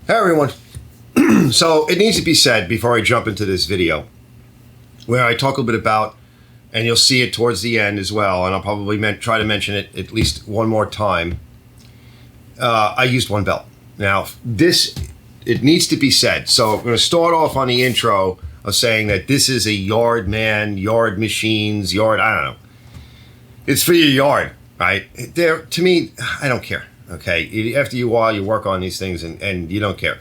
Hey everyone. So it needs to be said before I jump into this video, where I talk a little bit about, and you'll see it towards the end as well, and I'll probably try to mention it at least one more time. I used one belt. Now it needs to be said. So I'm going to start off on the intro of saying that this is a YardMan, Yard Machines, I don't know. It's for your yard, right? To me, I don't care. Okay, after a while you work on these things and you don't care.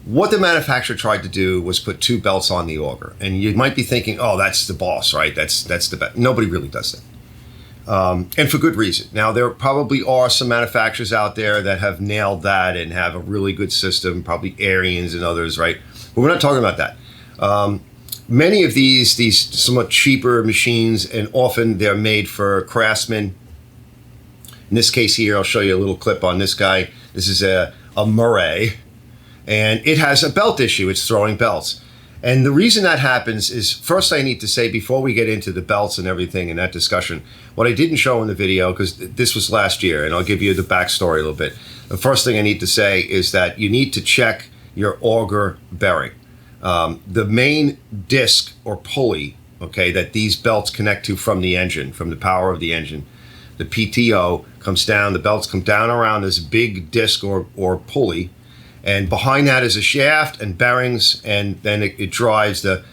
What the manufacturer tried to do was put two belts on the auger, and you might be thinking, "Oh, that's the boss, right? That's the best." Nobody really does that, and for good reason. Now there probably are some manufacturers out there that have nailed that and have a really good system, probably Arians and others, right? But we're not talking about that. Many of these somewhat cheaper machines, and often they're made for craftsmen. In this case here, I'll show you a little clip on this guy. This is a Murray, and it has a belt issue. It's throwing belts. And the reason that happens is, first I need to say, before we get into the belts and everything in that discussion, what I didn't show in the video, because this was last year, and I'll give you the backstory a little bit. The first thing I need to say is that you need to check your auger bearing. The main disc or pulley, okay, that these belts connect to from the engine, from the power of the engine, the PTO comes down, the belts come down around this big disc or pulley, and behind that is a shaft and bearings, and then it drives the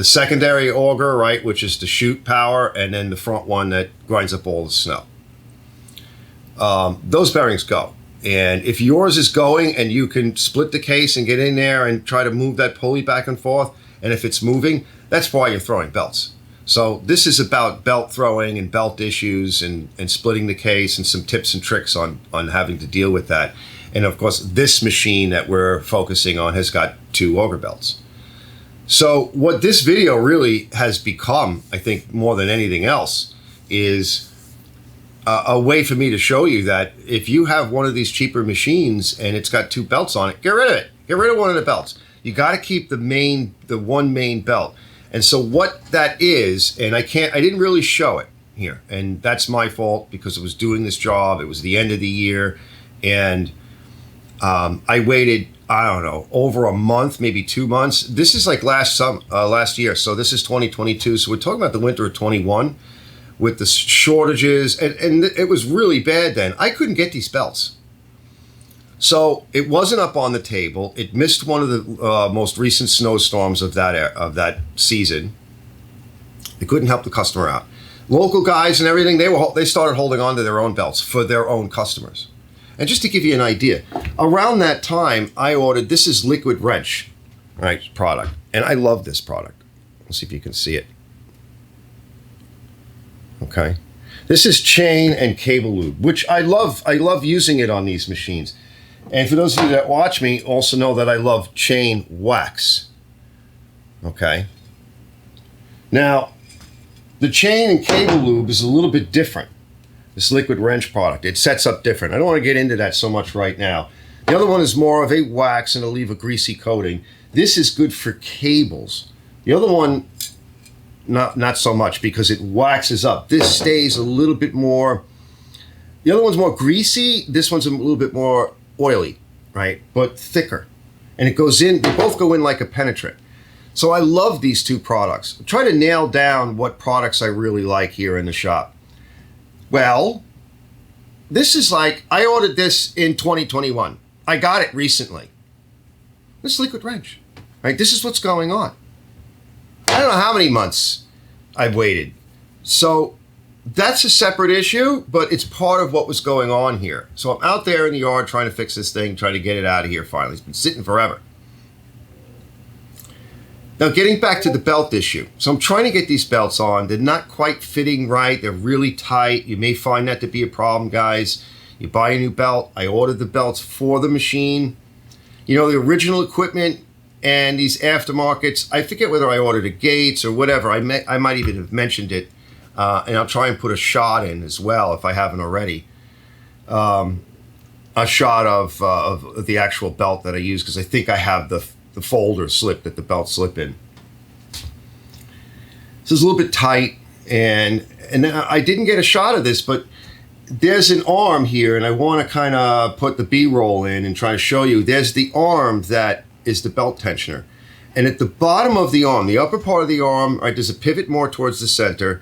secondary auger, right, which is the chute power, and then the front one that grinds up all the snow. Those bearings go. And if yours is going and you can split the case and get in there and try to move that pulley back and forth, and if it's moving, that's why you're throwing belts. So this is about belt throwing and belt issues and splitting the case and some tips and tricks on having to deal with that. And of course, this machine that we're focusing on has got two auger belts. So what this video really has become, I think more than anything else, is a way for me to show you that if you have one of these cheaper machines and it's got two belts on it, get rid of it. Get rid of one of the belts. You got to keep the one main belt. And so what that is, and I didn't really show it here, and that's my fault because I was doing this job. It was the end of the year, and I waited, I don't know, over a month, maybe 2 months. This is like last year, so this is 2022. So we're talking about the winter of 21 with the shortages, and it was really bad then. I couldn't get these belts. So it wasn't up on the table. It missed one of the most recent snowstorms of that season. They couldn't help the customer out. Local guys and everything, they started holding on to their own belts for their own customers. And just to give you an idea, around that time, I ordered, this is liquid wrench, right, product. And I love this product. Let's see if you can see it. Okay. This is chain and cable lube, which I love. I love using it on these machines. And for those of you that watch me also know that I love chain wax. Okay. Now, the chain and cable lube is a little bit different. This liquid wrench product, it sets up different. I don't want to get into that so much right now. The other one is more of a wax and it'll leave a greasy coating. This is good for cables. The other one, not so much because it waxes up. This stays a little bit more, the other one's more greasy. This one's a little bit more oily, right? But thicker. And it goes in, they both go in like a penetrant. So I love these two products. I'm trying to nail down what products I really like here in the shop. Well, this is like, I ordered this in 2021. I got it recently. This liquid wrench, right? This is what's going on. I don't know how many months I've waited. So that's a separate issue, but it's part of what was going on here. So I'm out there in the yard trying to fix this thing, trying to get it out of here finally. It's been sitting forever. Now getting back to the belt issue. So I'm trying to get these belts on. They're not quite fitting right. They're really tight. You may find that to be a problem, guys. You buy a new belt. I ordered the belts for the machine. You know, the original equipment and these aftermarkets, I forget whether I ordered a Gates or whatever. I might even have mentioned it. And I'll try and put a shot in as well if I haven't already. A shot of the actual belt that I use, because I think I have the folder slip that the belts slip in. This is a little bit tight, and I didn't get a shot of this, but there's an arm here, and I want to kind of put the B-roll in and try to show you. There's the arm that is the belt tensioner. And at the bottom of the arm, the upper part of the arm, right, there's a pivot more towards the center.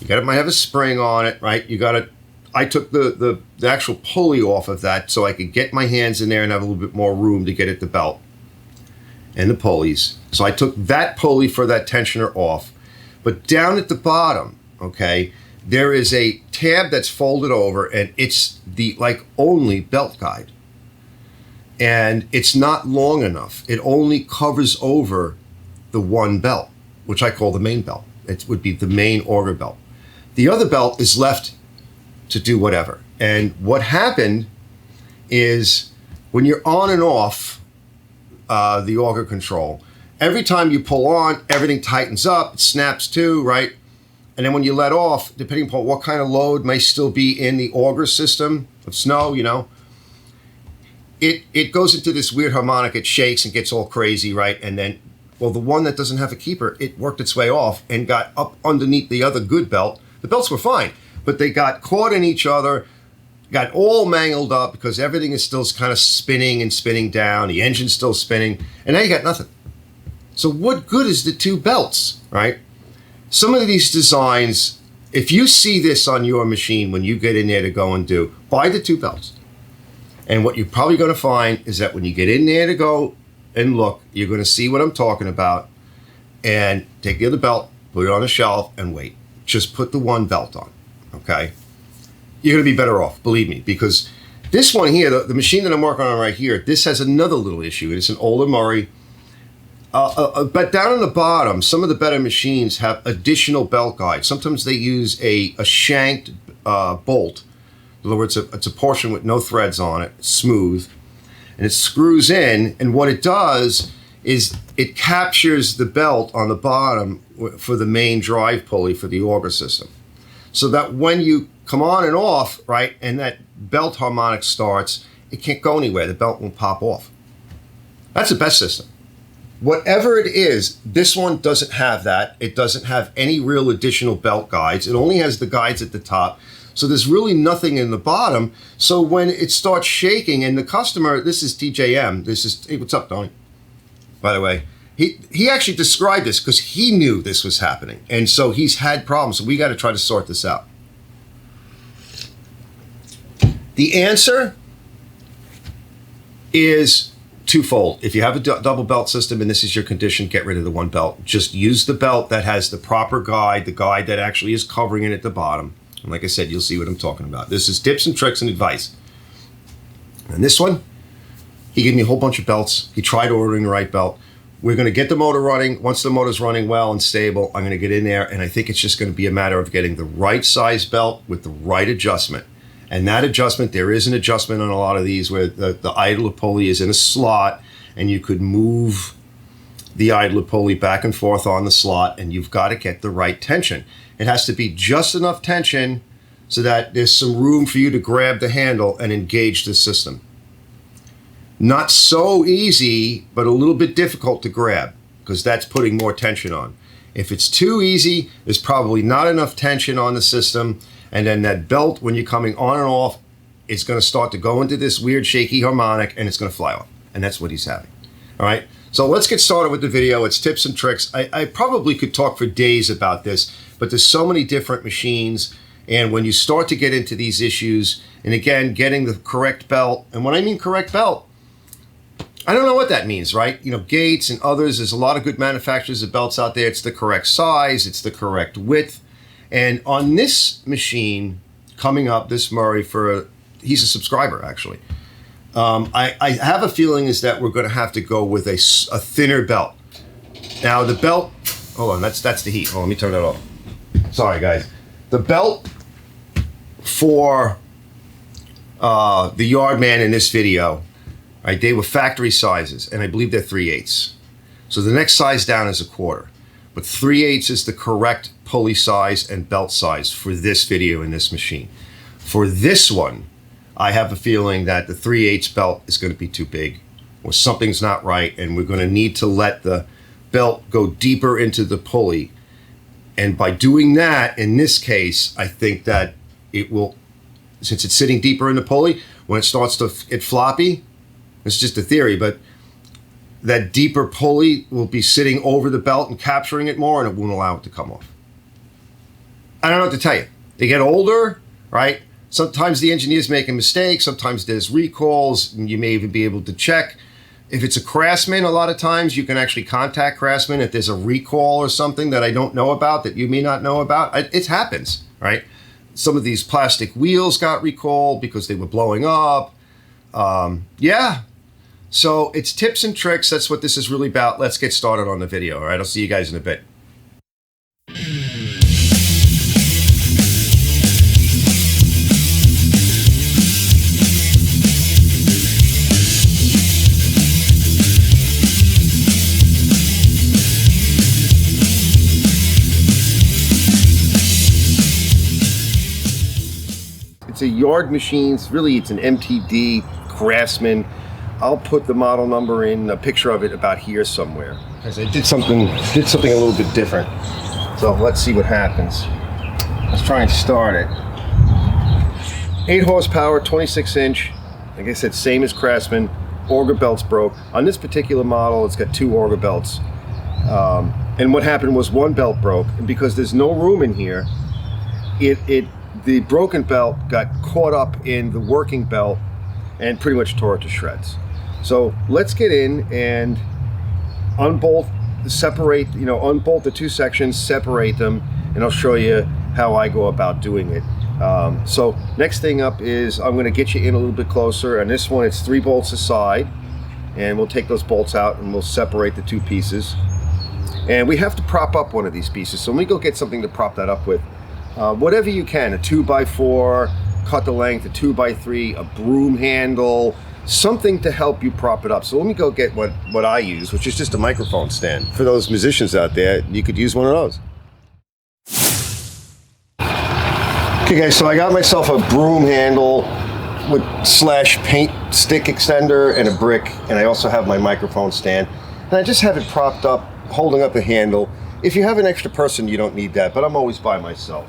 Might have a spring on it, right? I took the actual pulley off of that so I could get my hands in there and have a little bit more room to get at the belt and the pulleys. So I took that pulley for that tensioner off. But down at the bottom, okay, there is a tab that's folded over, and it's the only belt guide. And it's not long enough. It only covers over the one belt, which I call the main belt. It would be the main auger belt. The other belt is left to do whatever. And what happened is when you're on and off the auger control, every time you pull on, everything tightens up, it snaps to, right? And then when you let off, depending upon what kind of load may still be in the auger system of snow, it goes into this weird harmonic, it shakes and gets all crazy, right? And then, well, the one that doesn't have a keeper, it worked its way off and got up underneath the other good belt. The belts were fine, but they got caught in each other, got all mangled up because everything is still kind of spinning and spinning down. The engine's still spinning, and now you got nothing. So what good is the two belts, right? Some of these designs, if you see this on your machine when you get in there to go and do, buy the two belts. And what you're probably going to find is that when you get in there to go and look, you're going to see what I'm talking about, and take the other belt, put it on a shelf, and wait. Just put the one belt on, okay? You're going to be better off, believe me, because this one here, the machine that I'm working on right here, this has another little issue. It's an older Murray. But down on the bottom, some of the better machines have additional belt guides. Sometimes they use a shanked bolt. In other words, it's a portion with no threads on it, smooth, and it screws in. And what it does is it captures the belt on the bottom for the main drive pulley for the auger system. So that when you come on and off, right, and that belt harmonic starts, it can't go anywhere. The belt won't pop off. That's the best system. Whatever it is, this one doesn't have that. It doesn't have any real additional belt guides. It only has the guides at the top. So there's really nothing in the bottom. So when it starts shaking, and the customer, this is TJM, hey, what's up, Tony? By the way, he actually described this because he knew this was happening. And so he's had problems. So we got to try to sort this out. The answer is twofold. If you have a double belt system and this is your condition, get rid of the one belt. Just use the belt that has the proper guide, the guide that actually is covering it at the bottom. And like I said, you'll see what I'm talking about. This is tips and tricks and advice. And this one, he gave me a whole bunch of belts. He tried ordering the right belt. We're going to get the motor running. Once the motor's running well and stable, I'm going to get in there, and I think it's just going to be a matter of getting the right size belt with the right adjustment. And that adjustment, there is an adjustment on a lot of these where the idler pulley is in a slot, and you could move the idler pulley back and forth on the slot, and you've got to get the right tension. It has to be just enough tension so that there's some room for you to grab the handle and engage the system. Not so easy, but a little bit difficult to grab because that's putting more tension on. If it's too easy, there's probably not enough tension on the system, and then that belt, when you're coming on and off, is going to start to go into this weird shaky harmonic, and it's going to fly off. And that's what he's having. All right, so let's get started with the video. It's tips and tricks. I probably could talk for days about this, but there's so many different machines, and when you start to get into these issues, and again, getting the correct belt, and when I mean correct belt, I don't know what that means, right? You know, Gates and others, there's a lot of good manufacturers of belts out there. It's the correct size, it's the correct width. And on this machine coming up, this Murray, he's a subscriber actually. I have a feeling is that we're going to have to go with a thinner belt. Now the belt, hold on, that's the heat. Oh, let me turn that off. Sorry guys. The belt for the YardMan in this video, right, they were factory sizes, and I believe they're 3/8. So the next size down is 1/4. But 3/8 is the correct pulley size and belt size for this video in this machine. For this one, I have a feeling that the 3/8 belt is going to be too big, or something's not right, and we're going to need to let the belt go deeper into the pulley. And by doing that, in this case, I think that it will since it's sitting deeper in the pulley, when it starts to get floppy, it's just a theory, but that deeper pulley will be sitting over the belt and capturing it more, and it won't allow it to come off. I don't know what to tell you. They get older, right? Sometimes the engineers make a mistake. Sometimes there's recalls, and you may even be able to check. If it's a Craftsman, a lot of times you can actually contact Craftsman if there's a recall or something that I don't know about, that you may not know about. It happens, right? Some of these plastic wheels got recalled because they were blowing up. Yeah. So it's tips and tricks. That's what this is really about. Let's get started on the video. All right, I'll see you guys in a bit. It's a Yard Machines, really it's an MTD Craftsman. I'll put the model number in, a picture of it about here somewhere, because I did something a little bit different. So let's see what happens. Let's try and start it. 8 horsepower, 26-inch. Like I said, same as Craftsman. Auger belts broke. On this particular model, it's got 2 auger belts. And what happened was one belt broke, and because there's no room in here, the broken belt got caught up in the working belt and pretty much tore it to shreds. So let's get in and unbolt the 2 sections, separate them, and I'll show you how I go about doing it. So next thing up is I'm going to get you in a little bit closer. And this one, it's 3 bolts aside, and we'll take those bolts out and we'll separate the 2 pieces. And we have to prop up one of these pieces, so let me go get something to prop that up with. Whatever you can, a 2x4, cut the length, a 2x3, a broom handle, something to help you prop it up. So let me go get what I use, which is just a microphone stand. For those musicians out there, you could use one of those. Okay guys, so I got myself a broom handle with / paint stick extender and a brick, and I also have my microphone stand. And I just have it propped up, holding up the handle. If you have an extra person, you don't need that, but I'm always by myself.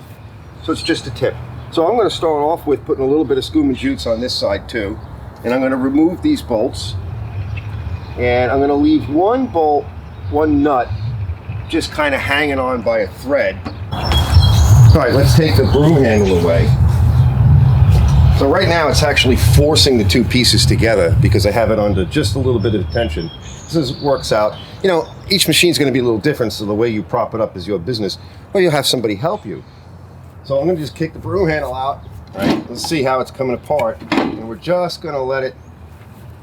So it's just a tip. So I'm going to start off with putting a little bit of Skooma Jutes on this side too. And I'm going to remove these bolts. And I'm going to leave one bolt, one nut, just kind of hanging on by a thread. All right, let's take the broom handle away. So right now it's actually forcing the 2 pieces together because I have it under just a little bit of tension. This works out. You know, each machine's going to be a little different, so the way you prop it up is your business, or you'll have somebody help you. So I'm going to just kick the broom handle out. All right, let's see how it's coming apart. And we're just going to let it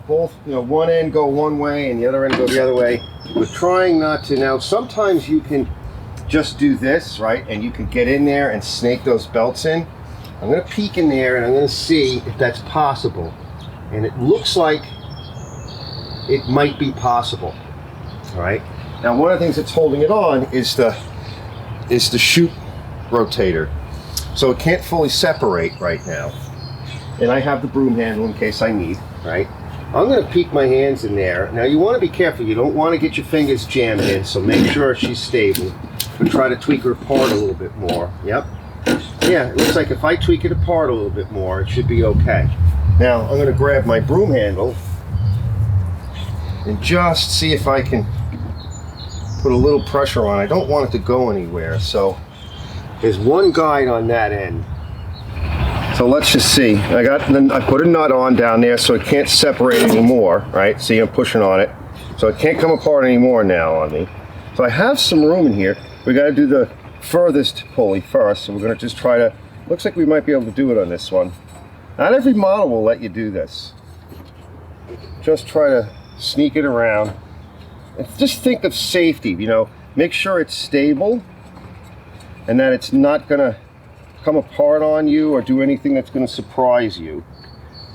both, one end go one way and the other end go the other way. We're trying not to. Now, sometimes you can just do this, right? And you can get in there and snake those belts in. I'm going to peek in there and I'm going to see if that's possible. And it looks like it might be possible. All right. Now, one of the things that's holding it on is the chute rotator. So it can't fully separate right now. And I have the broom handle in case I need, right? I'm going to peek my hands in there. Now you want to be careful. You don't want to get your fingers jammed in, so make sure she's stable. And try to tweak her apart a little bit more. Yep. Yeah, it looks like if I tweak it apart a little bit more, it should be okay. Now I'm going to grab my broom handle and just see if I can put a little pressure on. I don't want it to go anywhere, so there's one guide on that end. So let's just see. I put a nut on down there so it can't separate anymore, right? See, I'm pushing on it. So it can't come apart anymore now on me. So I have some room in here. We got to do the furthest pulley first, so we're going to just try to, looks like we might be able to do it on this one. Not every model will let you do this. Just try to sneak it around. And just think of safety, make sure it's stable and that it's not going to come apart on you or do anything that's going to surprise you.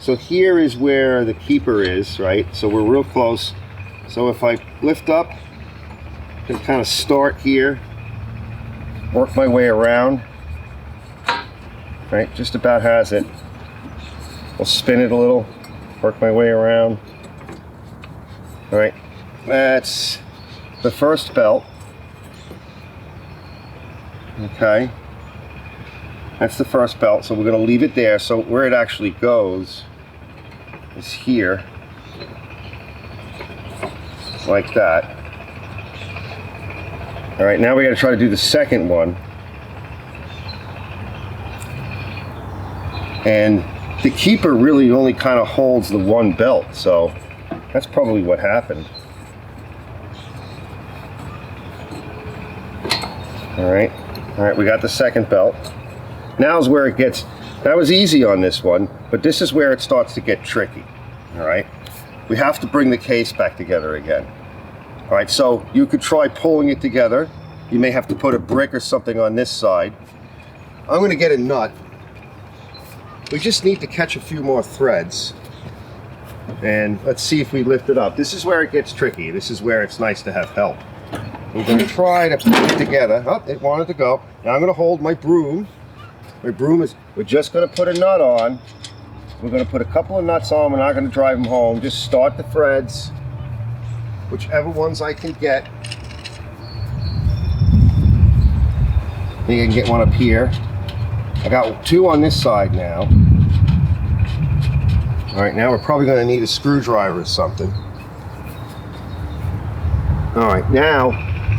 So here is where the keeper is, right? So we're real close. So if I lift up, I can kind of start here, work my way around, right? Just about has it. I'll spin it a little, work my way around. All right, that's the first belt. Okay. That's the first belt, so we're going to leave it there. So where it actually goes is here, like that. All right, now we got to try to do the second one. And the keeper really only kind of holds the one belt, so that's probably what happened. All right, we got the second belt. Now's where it gets, that was easy on this one, but this is where it starts to get tricky. All right, we have to bring the case back together again. All right, so you could try pulling it together. You may have to put a brick or something on this side. I'm going to get a nut. We just need to catch a few more threads. And let's see if we lift it up. This is where it gets tricky. This is where it's nice to have help. We're going to try to put it together. Oh, it wanted to go. Now I'm going to hold my broom. My broom is, we're just going to put a nut on. We're going to put a couple of nuts on. We're not going to drive them home. Just start the threads, whichever ones I can get. I think I can get one up here. I got two on this side now. All right, now we're probably going to need a screwdriver or something. All right, now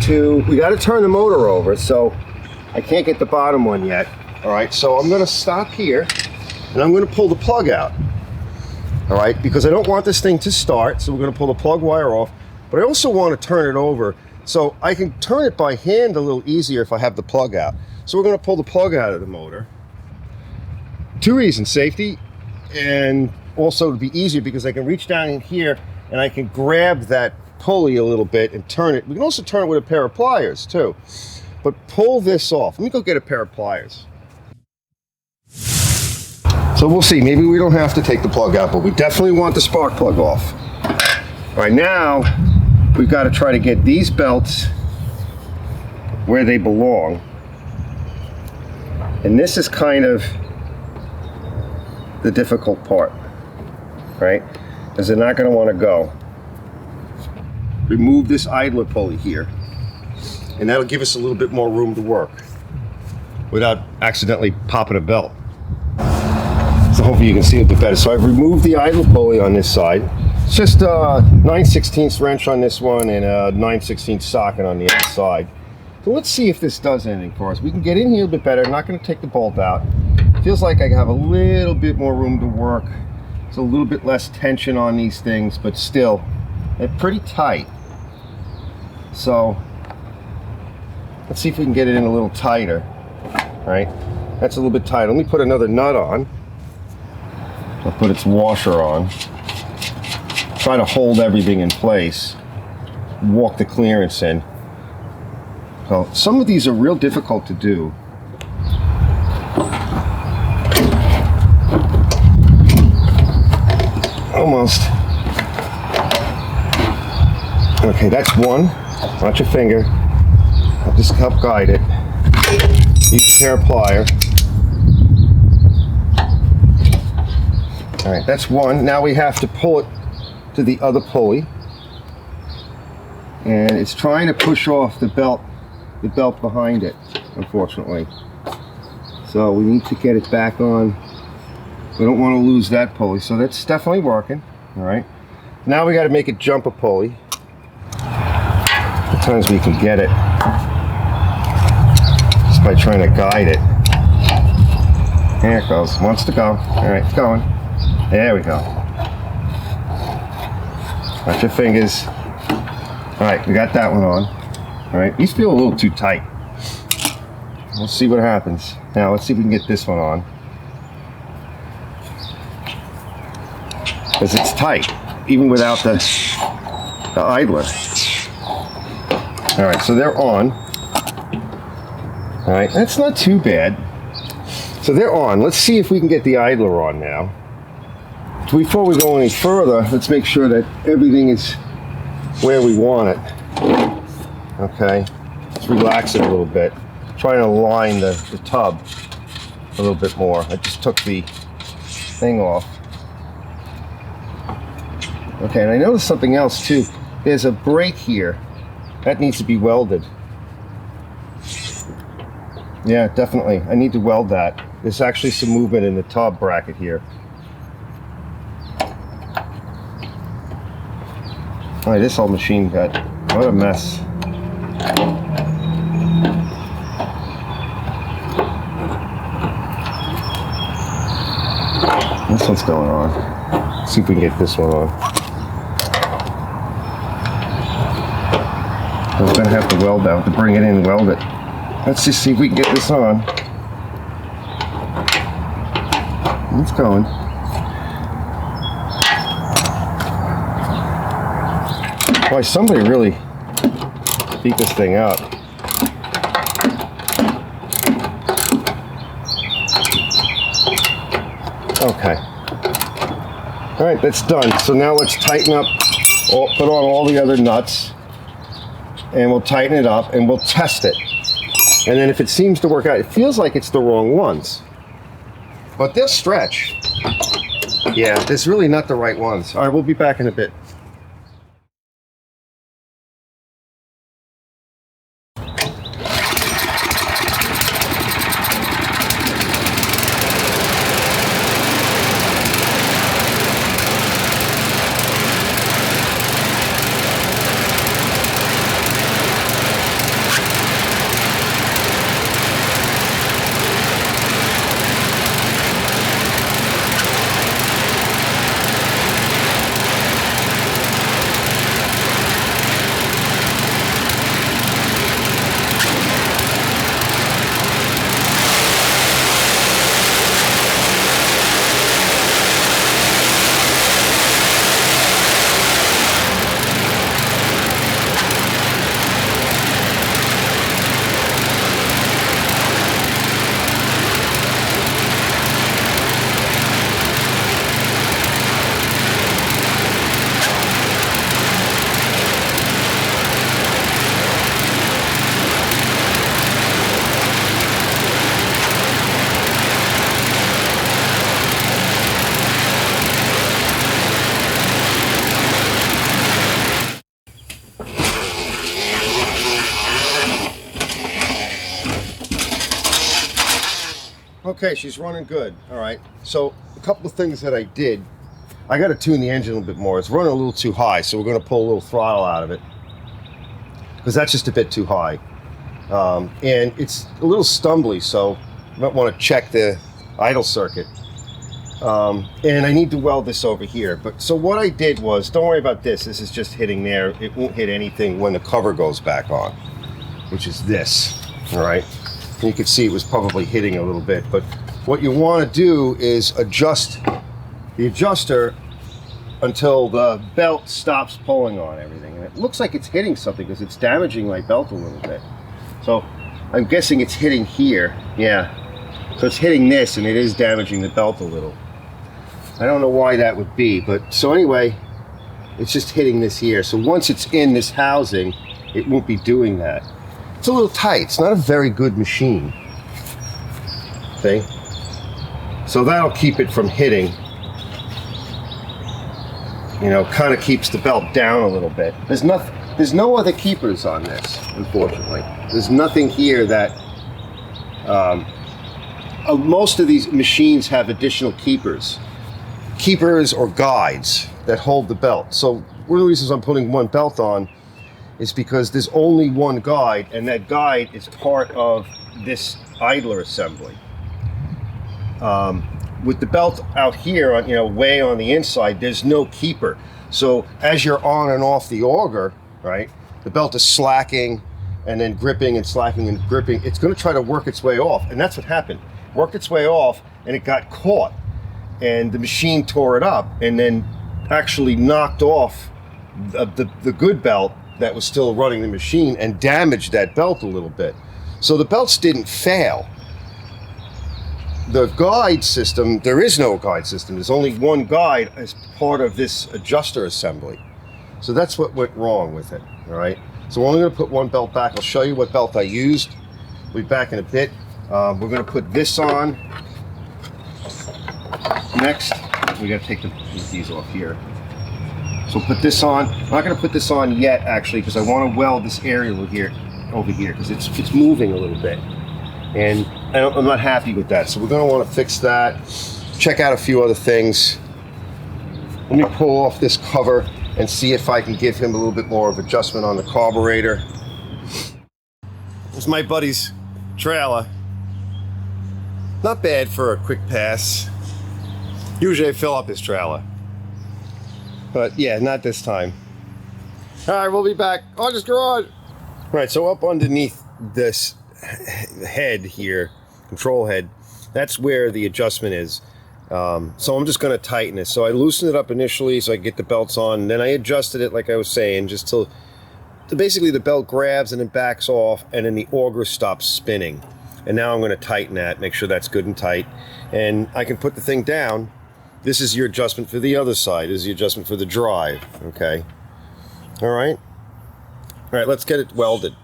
we got to turn the motor over, so I can't get the bottom one yet. All right, so I'm going to stop here and I'm going to pull the plug out. All right, because I don't want this thing to start, so we're going to pull the plug wire off, but I also want to turn it over so I can turn it by hand a little easier if I have the plug out. So we're going to pull the plug out of the motor. Two reasons: safety, and also to be easier because I can reach down in here and I can grab that pulley a little bit and turn it. We can also turn it with a pair of pliers too. But pull this off. Let me go get a pair of pliers. So we'll see. Maybe we don't have to take the plug out, but we definitely want the spark plug off. All right, now we've got to try to get these belts where they belong. And this is kind of the difficult part, right? Because they're not going to want to go. Remove this idler pulley here, and that'll give us a little bit more room to work without accidentally popping a belt. So hopefully you can see it a bit better. So I've removed the idler pulley on this side. It's just a 9/16 wrench on this one and a 9/16 socket on the other side. So let's see if this does anything for us. We can get in here a bit better. I'm not going to take the bolt out. Feels like I have a little bit more room to work. It's a little bit less tension on these things, but still, they're pretty tight. So let's see if we can get it in a little tighter. All right, that's a little bit tight. Let me put another nut on. I'll put its washer on. Try to hold everything in place. Walk the clearance in. So some of these are real difficult to do. Almost. Okay, that's one. Watch your finger. I'll just help guide it. Use a pair of pliers. All right, that's one. Now we have to pull it to the other pulley. And it's trying to push off the belt behind it, unfortunately. So we need to get it back on. We don't want to lose that pulley, so that's definitely working. All right. Now we got to make it jump a pulley. Sometimes we can get it just by trying to guide it. There it goes. Wants to go. All right, it's going. There we go. Watch your fingers. All right, we got that one on. All right, these feel a little too tight. We'll see what happens. Now let's see if we can get this one on. Because it's tight, even without the idler. All right, so they're on. All right, that's not too bad. So they're on. Let's see if we can get the idler on now. Before we go any further, let's make sure that everything is where we want it. Okay, let's relax it a little bit. Try to align the tub a little bit more. I just took the thing off. Okay, and I noticed something else too. There's a brake here. That needs to be welded. Yeah, definitely. I need to weld that. There's actually some movement in the tub bracket here. All right, this whole machine got, what a mess. This one's going on. Let's see if we can get this one on. We're gonna have to weld out, to bring it in and weld it. Let's just see if we can get this on. It's going. Boy, somebody really beat this thing up. Okay. All right, that's done. So now let's tighten up, put on all the other nuts, and we'll tighten it up and we'll test it. And then if it seems to work out, it feels like it's the wrong ones, but they'll stretch. Yeah, it's really not the right ones. All right, we'll be back in a bit. Okay, she's running good. All right, so a couple of things that I did. I got to tune the engine a little bit more. It's running a little too high, so we're going to pull a little throttle out of it because that's just a bit too high. And it's a little stumbly, so you might want to check the idle circuit. And I need to weld this over here. But so what I did was, don't worry about this. This is just hitting there. It won't hit anything when the cover goes back on, which is this. All right. And you can see it was probably hitting a little bit. But what you want to do is adjust the adjuster until the belt stops pulling on everything. And it looks like it's hitting something because it's damaging my belt a little bit. So I'm guessing it's hitting here. Yeah. So it's hitting this and it is damaging the belt a little. I don't know why that would be, but so anyway, it's just hitting this here. So once it's in this housing, it won't be doing that. It's a little tight. It's not a very good machine. See? So that'll keep it from hitting. You know, kind of keeps the belt down a little bit. There's no other keepers on this, unfortunately. There's nothing here that most of these machines have additional keepers or guides that hold the belt. So one of the reasons I'm putting one belt on is because there's only one guide, and that guide is part of this idler assembly. With the belt out here, on, you know, way on the inside, there's no keeper. So as you're on and off the auger, right, the belt is slacking and then gripping and slacking and gripping. It's going to try to work its way off, and that's what happened. Worked its way off, and it got caught, and the machine tore it up, and then actually knocked off the good belt that was still running the machine and damaged that belt a little bit. So the belts didn't fail. The guide system, there is no guide system. There's only one guide as part of this adjuster assembly. So that's what went wrong with it, all right? So we're only gonna put one belt back. I'll show you what belt I used. We'll be back in a bit. We're gonna put this on next. We gotta take these off here. So put this on. I'm not going to put this on yet, actually, because I want to weld this area over here, because it's moving a little bit. And I'm not happy with that. So we're going to want to fix that. Check out a few other things. Let me pull off this cover and see if I can give him a little bit more of adjustment on the carburetor. It's my buddy's trailer. Not bad for a quick pass. Usually I fill up his trailer. But yeah, not this time. All right, we'll be back. Auger's garage. All right, so up underneath this head here, control head, that's where the adjustment is. So I'm just going to tighten it. So I loosened it up initially so I could get the belts on. And then I adjusted it like I was saying, just till basically the belt grabs and then backs off, and then the auger stops spinning. And now I'm going to tighten that, make sure that's good and tight. And I can put the thing down. This is your adjustment for the other side. This is the adjustment for the drive, okay? All right? All right, let's get it welded.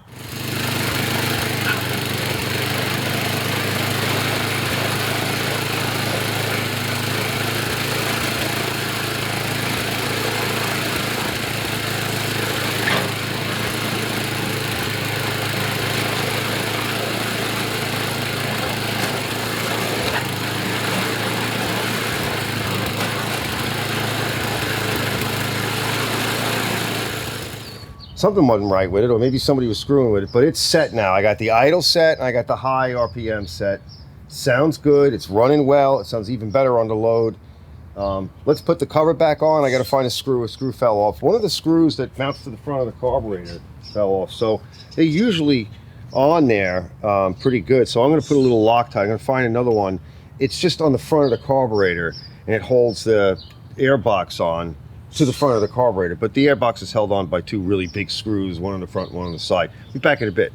Something wasn't right with it, or maybe somebody was screwing with it, but it's set now. I got the idle set, and I got the high RPM set. Sounds good, it's running well, it sounds even better on the load. Let's put the cover back on. I gotta find a screw fell off. One of the screws that mounts to the front of the carburetor fell off, so they're usually on there pretty good. So I'm gonna put a little Loctite, I'm gonna find another one. It's just on the front of the carburetor, and it holds the air box on to the front of the carburetor, but the airbox is held on by two really big screws, one on the front, one on the side. Be back in a bit.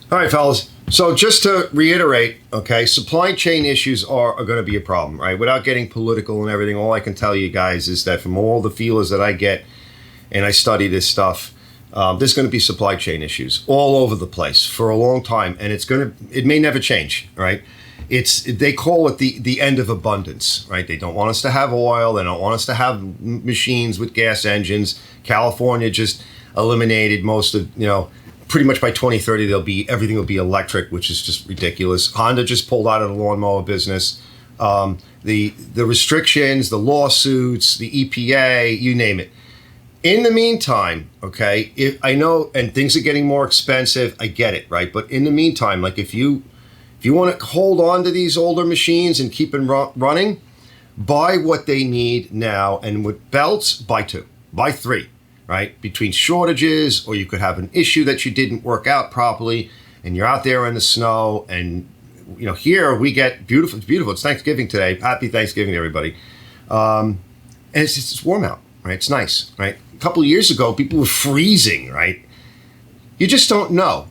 All right, fellas. So just to reiterate, okay, supply chain issues are going to be a problem, right? Without getting political and everything, all I can tell you guys is that from all the feelers that I get, and I study this stuff, there's going to be supply chain issues all over the place for a long time, and it may never change, right? They call it the end of abundance, right? They don't want us to have oil. They don't want us to have machines with gas engines. California just eliminated most of, pretty much by 2030, everything will be electric, which is just ridiculous. Honda just pulled out of the lawnmower business. The restrictions, the lawsuits, the EPA, you name it. In the meantime, okay, I know, and things are getting more expensive, I get it, right? But in the meantime, like if you want to hold on to these older machines and keep them running, buy what they need now. And with belts, buy 2, buy 3, right? Between shortages, or you could have an issue that you didn't work out properly, and you're out there in the snow. And here we get beautiful. It's beautiful. It's Thanksgiving today. Happy Thanksgiving, everybody. And it's warm out, right? It's nice, right? A couple of years ago, people were freezing, right? You just don't know.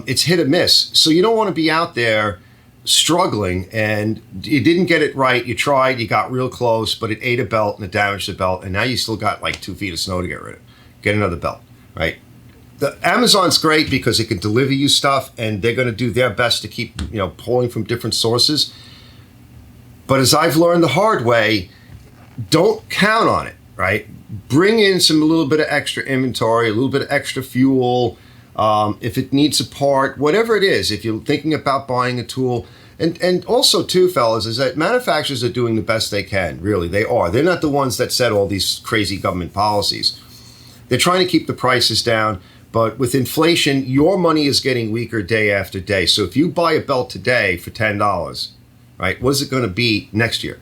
It's hit or miss. So you don't want to be out there struggling and you didn't get it right. You tried, you got real close, but it ate a belt and it damaged the belt. And now you still got like 2 feet of snow to get rid of. Get another belt, right? The Amazon's great because it can deliver you stuff, and they're going to do their best to keep, pulling from different sources. But as I've learned the hard way, don't count on it, right? Bring in a little bit of extra inventory, a little bit of extra fuel. If it needs a part, whatever it is, if you're thinking about buying a tool, and also too, fellas, is that manufacturers are doing the best they can. Really, they are. They're not the ones that set all these crazy government policies. They're trying to keep the prices down, but with inflation, your money is getting weaker day after day. So if you buy a belt today for $10, right, what is it going to be next year,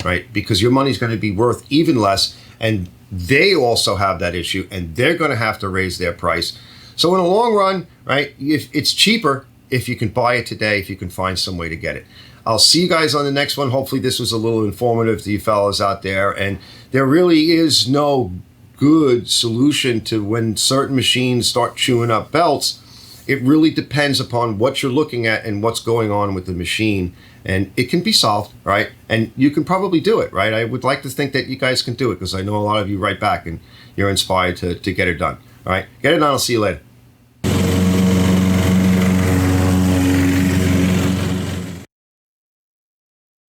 right? Because your money's going to be worth even less, and they also have that issue, and they're going to have to raise their price. So in the long run, right, if it's cheaper if you can buy it today, if you can find some way to get it. I'll see you guys on the next one. Hopefully this was a little informative to you fellas out there. And there really is no good solution to when certain machines start chewing up belts. It really depends upon what you're looking at and what's going on with the machine. And it can be solved, right? And you can probably do it, right? I would like to think that you guys can do it because I know a lot of you write back and you're inspired to get it done. All right, get it done. I'll see you later.